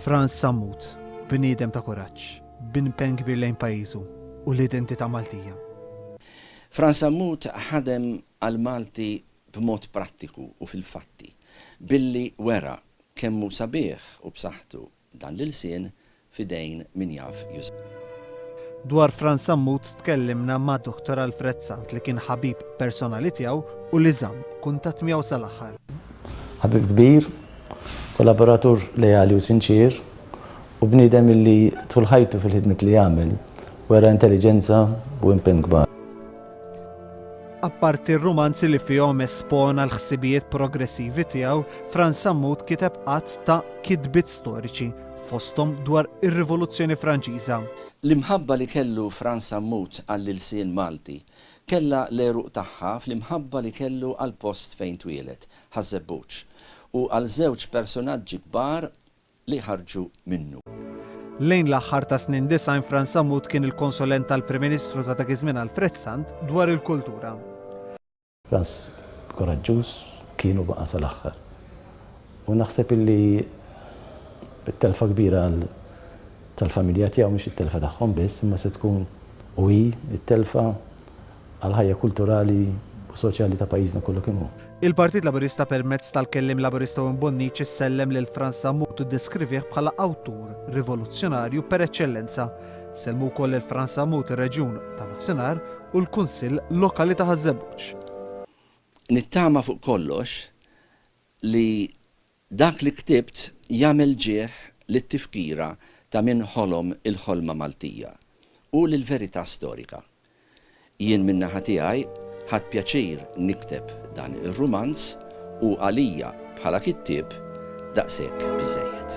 Frans Sammut, bniedem ta' kuraġġ, b'impenn kbir lejn pajjiżu u l-identità Maltija. Frans Sammut ħadem għal Malti b'mod prattiku u fil-fatti, billi wera kemmu sabiħ u b'saħħtu dan l-ilsien fidejn min jaf juża. Dwar Frans Sammut tkellimna ma' Dr. Alfred Sant li kien ħabib personali tiegħu u li żamm kuntatt miegħu sal-aħħar. Ħabib kbir, kollaboratur lejali u sinċir u bniedem illi tul ħajtu fil-ħidmet li jagħmel wera intelligenza u impenn kbar. Apparti r-romanzi li fihom espona l-ħsibijiet progressivi tiegħu, Frans Sammut kiteb qatt ta' kitbiet storiċi fosthom dwar ir-Rivoluzzjoni Franċiża. L-imħabba li kellu Frans Sammut għall-ilsien Malti kella l-eruq tagħha fl-imħabba li kellu għall-post fejn twielet, ħażebbuċ, u għal żewġ personaġġi kbar li ħarġu minnu. Lejn l-aħħar ta' snin 90 Frans Sammut kien il-konsulent tal-Prim Ministru ta' dak iż-żmien Alfred Sant dwar il-kultura. Frans koraġġuż kienu baqa' sal-aħħar. U naħseb illi it-telfa kbira tal-familja tiegħu mhux it-telfa tagħhom biss, imma se tkun it-telfa għal ħajja kulturali u soċjali ta' pajjiżna kollu kemm hu. Il-Partit Laburista permezz tal-kellim Laburista u Mbonniċ issellem lil Frans Sammut u ddeskrivih bħala awtur rivoluzzjonarju per eċċellenza. Sellmu wkoll il Frans Sammut ir-Reġjun ta' Nofsinhar u l-Kunsill Lokali ta' Ħażebbuċ. Nittama fuq kollox li dak li ktibt jagħmel ġieħ lit-tifkira ta' min ħolom il-ħolma Maltija u l-verità storika. Jien min-naħa tiegħi ħadd pjaċir nikteb dan ir-rumanz u għalija bħala kittieb daqshekk biżżejjed.